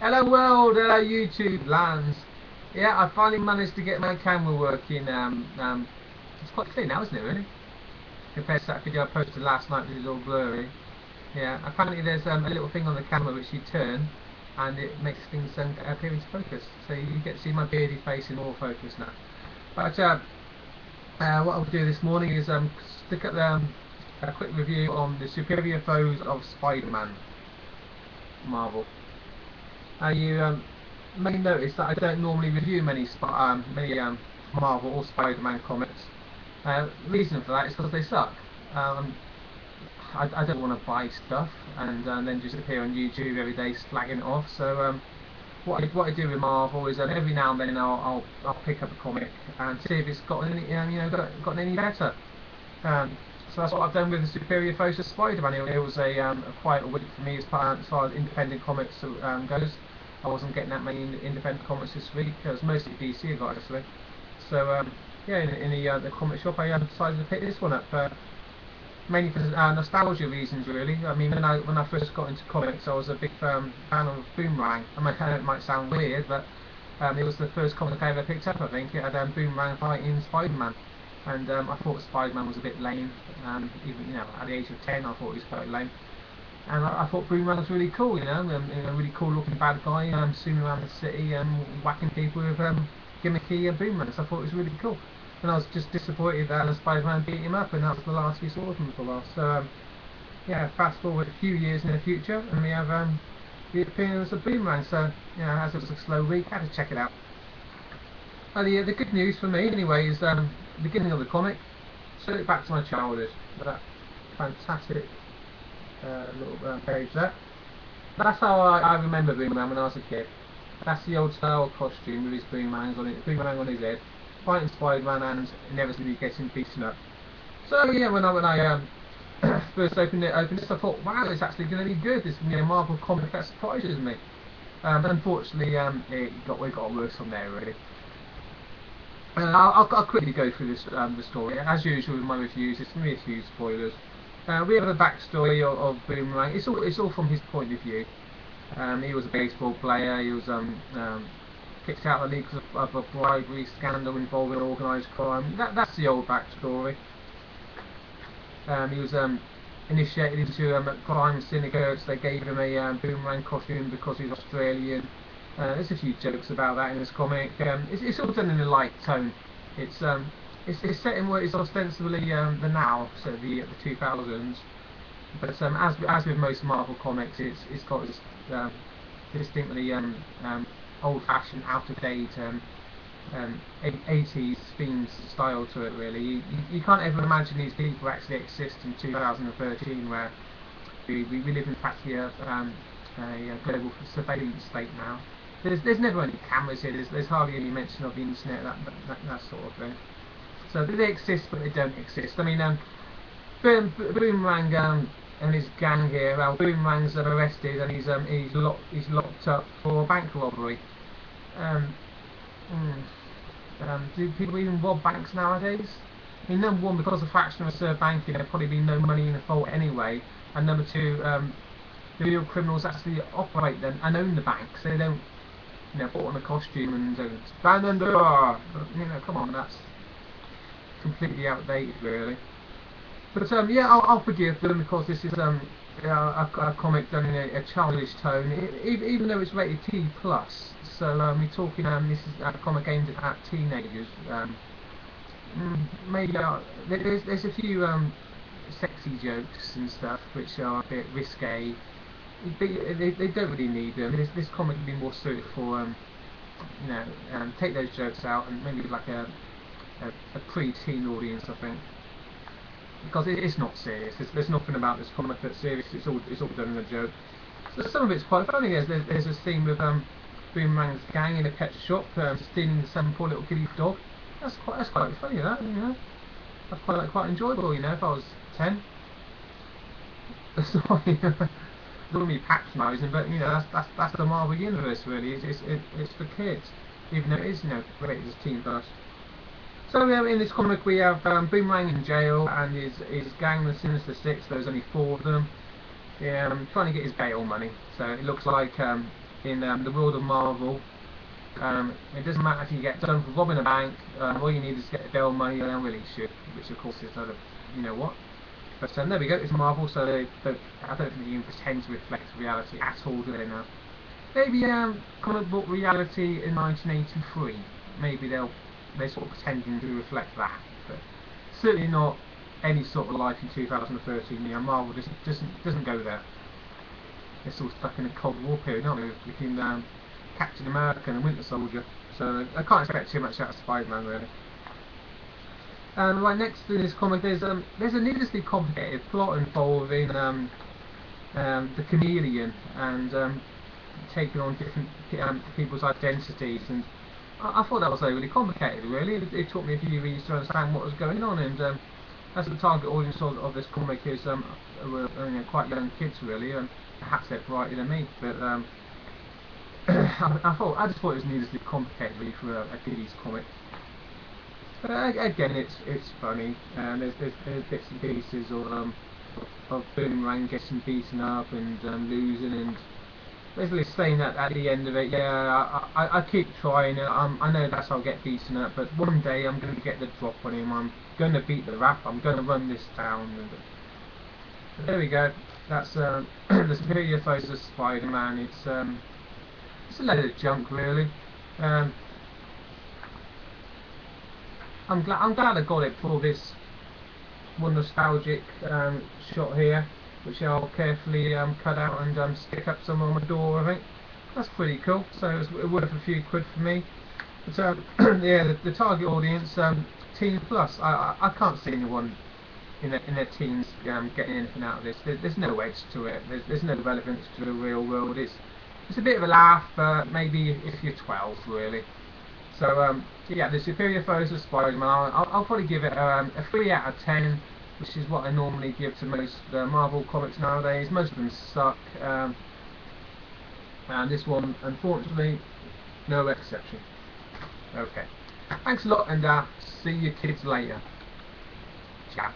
Hello world, hello YouTube lands. Yeah, I finally managed to get my camera working. It's quite clear now, isn't it, really? Compared to that video I posted last night, which is all blurry. Yeah, apparently there's a little thing on the camera which you turn, and it makes things appear into focus. So you get to see my beardy face in more focus now. But what I'll do this morning is stick at a quick review on the Superior Foes of Spiderman Marvel. You may notice that I don't normally review many Marvel or Spider-Man comics. The reason for that is because they suck. I don't want to buy stuff and then just appear on YouTube every day slagging it off. So what I do with Marvel is every now and then I'll pick up a comic and see if it's gotten any gotten any better. So that's what I've done with the Superior Foes of Spiderman. It was a quiet week for me as far as independent comics goes. I wasn't getting that many independent comics this week. It was mostly DC I got actually. So yeah, in the comic shop I decided to pick this one up. Mainly for nostalgia reasons, really. I mean, when I first got into comics, I was a big fan of Boomerang. I mean, it might sound weird, but it was the first comic I ever picked up. I think it had Boomerang fighting Spider-Man, and I thought Spider-Man was a bit lame. Even at the age of 10, I thought he was quite lame. And I thought Boomerang was really cool, a really cool looking bad guy, zooming around the city and whacking people with gimmicky boomerangs. I thought it was really cool. And I was just disappointed that Spider-Man beat him up, and that was the last we saw of him for a while. So yeah, fast forward a few years in the future, and we have the appearance of Boomerang. So as it was a slow week, I had to check it out. The good news for me, anyway, is the beginning of the comic. So it back to my childhood. That fantastic little page there. That's how I remember Boomerang when I was a kid. That's the old style costume with his boomerang on his head, fighting Spider-Man and inevitably getting beaten up. So yeah, when I first opened this, I thought, wow, it's actually going to be good. This is going to be a Marvel comic that surprises me. Unfortunately, it got worse from there, really. I'll quickly go through this the story. As usual with my reviews, it's going to be a few spoilers. We have a backstory of Boomerang. It's all from his point of view. He was a baseball player. He was kicked out of the league because of a bribery scandal involving organised crime. That's the old backstory. He was initiated into crime syndicates. They gave him a Boomerang costume because he's Australian. There's a few jokes about that in this comic. It's all done in a light tone. It's set in what is ostensibly the now, so the 2000s. But as with most Marvel comics, it's got this distinctly old-fashioned, out-of-date 80s themed style to it. Really, you can't ever imagine these people actually exist in 2013, where we live in practically a global surveillance state now. There's never any cameras here. There's hardly any mention of the internet, that sort of thing. So they exist, but they don't exist. I mean, Boomerang and his gang here. Well, Boomerang's arrested and he's locked up for bank robbery. Do people even rob banks nowadays? I mean, number one, because of fractional reserve banking, there'd probably be no money in the vault anyway. And number two, the real criminals actually operate them and own the banks. They don't, put on a costume and don't stand under. Come on, that's completely outdated, really. But yeah, I'll forgive them because this is a comic done in a childish tone, even though it's rated T+. So we're talking. This is a comic aimed at teenagers. Maybe there's a few sexy jokes and stuff which are a bit risque. They don't really need them. This comic would be more suited for take those jokes out and maybe like a pre-teen audience, I think, because it's not serious. There's nothing about this comic that's serious. It's all done in a joke. So some of it's quite funny. There's a scene with Boomerang's gang in a pet shop stealing some poor little kiddie dog. That's quite funny. That's quite enjoyable. If I was 10. That's not wouldn't be patronising, but that's the Marvel universe, really. It's for kids, even though it is rated as teen plus. So in this comic we have Boomerang in jail and his gang, the Sinister Six. There's only 4 of them. Trying to get his bail money. So it looks like in the world of Marvel. It doesn't matter if you get done for robbing a bank, all you need is to get the bail money and they'll release you, which of course is sort of, you know what. But there we go, it's Marvel, so I don't think they even pretend to reflect reality at all, do they now? Maybe comic book reality in 1983, maybe they're sort of pretending to reflect that, but certainly not any sort of life in 2013. You know, Marvel just doesn't go there. They're still stuck in a Cold War period, aren't they, between Captain America and Winter Soldier, so I can't expect too much out of Spider-Man really. And right next to this comic, there's a needlessly complicated plot involving the chameleon and taking on different people's identities, and I thought that was overly complicated. Really, it took me a few reads to understand what was going on, and as the target audience of this comic is were quite young kids really, and perhaps they're brighter than me, but I just thought it was needlessly complicated really for a kiddies comic. But again, it's funny, and there's bits and pieces of Boomerang getting beaten up and losing, and basically saying that at the end of it, yeah, I keep trying it. I know that's how I'll get beaten up, but one day I'm going to get the drop on him. I'm going to beat the rap. I'm going to run this town. But there we go. That's the Superior Foes of Spider-Man. It's a load of junk, really. I'm glad I got it for this one nostalgic shot here, which I'll carefully cut out and stick up somewhere on my door, I think. That's pretty cool, so it's worth a few quid for me. But yeah, the target audience, teen plus. I can't see anyone in their teens getting anything out of this. There's no edge to it. There's no relevance to the real world. It's a bit of a laugh, maybe if you're 12, really. So yeah, the Superior Foes of Spiderman, I'll probably give it a 3 out of 10, which is what I normally give to most Marvel comics nowadays. Most of them suck, and this one, unfortunately, no exception. Okay, thanks a lot, and see you kids later. Ciao.